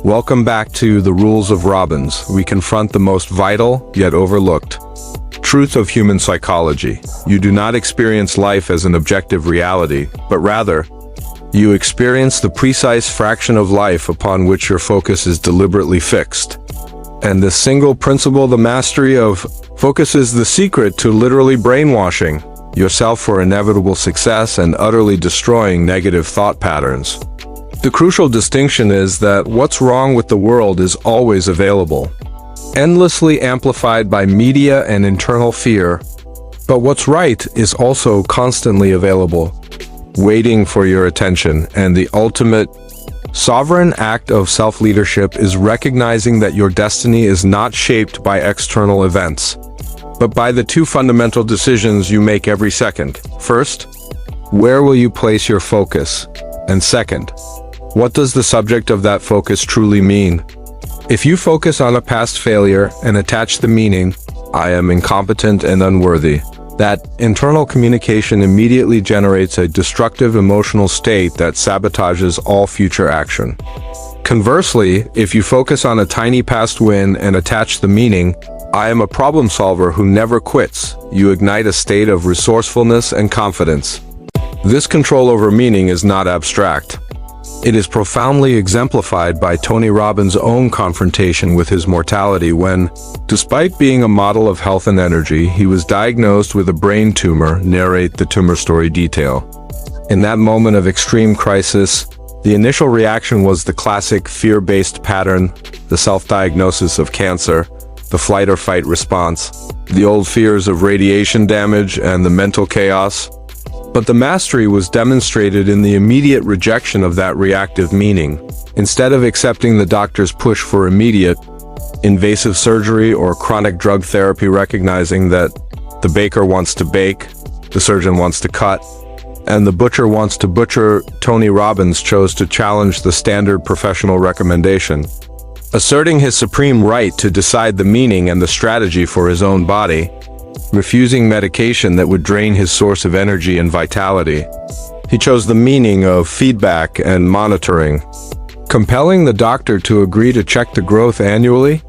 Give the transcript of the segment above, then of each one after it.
Welcome back to the Rules of Robbins. We confront the most vital, yet overlooked, truth of human psychology. You do not experience life as an objective reality, but rather, you experience the precise fraction of life upon which your focus is deliberately fixed. And this single principle, the mastery of focus, is the secret to literally brainwashing yourself for inevitable success and utterly destroying negative thought patterns. The crucial distinction is that what's wrong with the world is always available, endlessly amplified by media and internal fear, but what's right is also constantly available, waiting for your attention. And the ultimate sovereign act of self-leadership is recognizing that your destiny is not shaped by external events, but by the two fundamental decisions you make every second. First, where will you place your focus? And second, what does the subject of that focus truly mean? If you focus on a past failure and attach the meaning, I am incompetent and unworthy, that internal communication immediately generates a destructive emotional state that sabotages all future action. Conversely, if you focus on a tiny past win and attach the meaning, I am a problem solver who never quits, you ignite a state of resourcefulness and confidence. This control over meaning is not abstract. It is profoundly exemplified by Tony Robbins' own confrontation with his mortality when, despite being a model of health and energy, he was diagnosed with a brain tumor. Narrate the tumor story detail. In that moment of extreme crisis, the initial reaction was the classic fear-based pattern, the self-diagnosis of cancer, the flight or fight response, the old fears of radiation damage and the mental chaos. But the mastery was demonstrated in the immediate rejection of that reactive meaning. Instead of accepting the doctor's push for immediate, invasive surgery or chronic drug therapy, recognizing that the baker wants to bake, the surgeon wants to cut, and the butcher wants to butcher, Tony Robbins chose to challenge the standard professional recommendation, asserting his supreme right to decide the meaning and the strategy for his own body, refusing medication that would drain his source of energy and vitality. He chose the meaning of feedback and monitoring, compelling the doctor to agree to check the growth annually,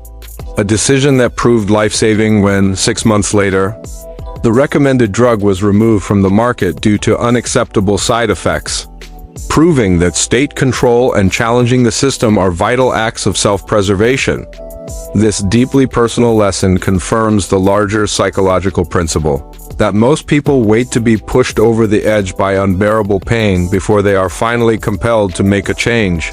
a decision that proved life-saving when, 6 months later, the recommended drug was removed from the market due to unacceptable side effects, proving that state control and challenging the system are vital acts of self-preservation. This deeply personal lesson confirms the larger psychological principle that most people wait to be pushed over the edge by unbearable pain before they are finally compelled to make a change.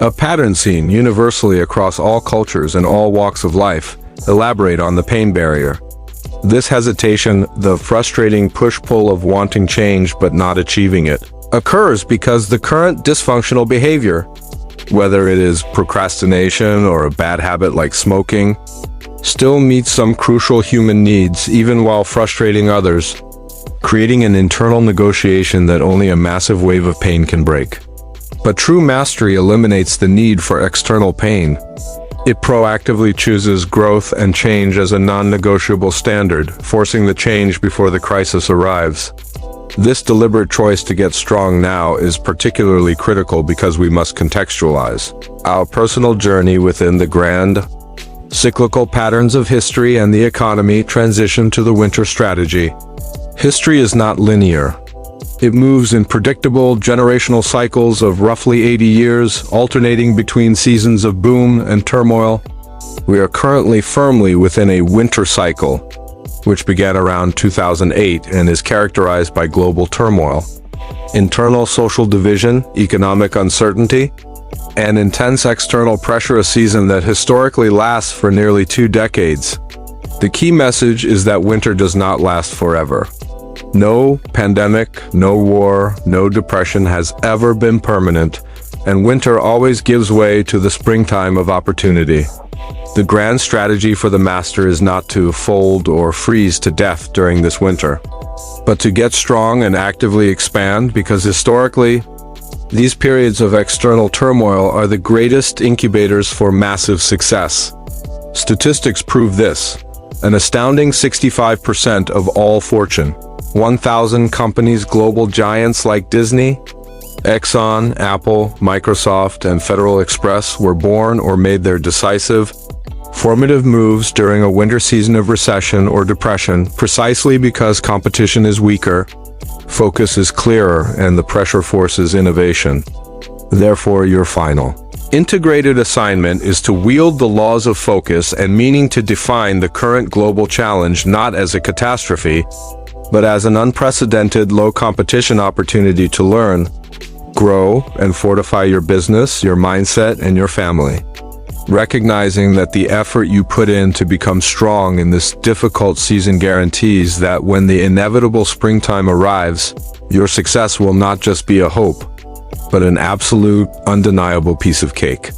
A pattern seen universally across all cultures and all walks of life. Elaborate on the pain barrier. This hesitation, the frustrating push-pull of wanting change but not achieving it, occurs because the current dysfunctional behavior, whether it is procrastination or a bad habit like smoking, still meets some crucial human needs even while frustrating others, creating an internal negotiation that only a massive wave of pain can break. But true mastery eliminates the need for external pain. It proactively chooses growth and change as a non-negotiable standard, forcing the change before the crisis arrives. This deliberate choice to get strong now is particularly critical because we must contextualize our personal journey within the grand, cyclical patterns of history and the economy. Transition to the winter strategy. History is not linear. It moves in predictable generational cycles of roughly 80 years, alternating between seasons of boom and turmoil. We are currently firmly within a winter cycle, which began around 2008 and is characterized by global turmoil, internal social division, economic uncertainty, and intense external pressure, a season that historically lasts for nearly 2 decades. The key message is that winter does not last forever. No pandemic, no war, no depression has ever been permanent, and winter always gives way to the springtime of opportunity. The grand strategy for the master is not to fold or freeze to death during this winter, but to get strong and actively expand, because historically, these periods of external turmoil are the greatest incubators for massive success. Statistics prove this. An astounding 65% of all Fortune 1,000 companies, global giants like Disney, Exxon, Apple, Microsoft, and Federal Express were born or made their decisive, formative moves during a winter season of recession or depression precisely because competition is weaker, focus is clearer, and the pressure forces innovation. Therefore, your final integrated assignment is to wield the laws of focus and meaning to define the current global challenge not as a catastrophe, but as an unprecedented low-competition opportunity to learn, grow, and fortify your business, your mindset, and your family. Recognizing that the effort you put in to become strong in this difficult season guarantees that when the inevitable springtime arrives, your success will not just be a hope, but an absolute, undeniable piece of cake.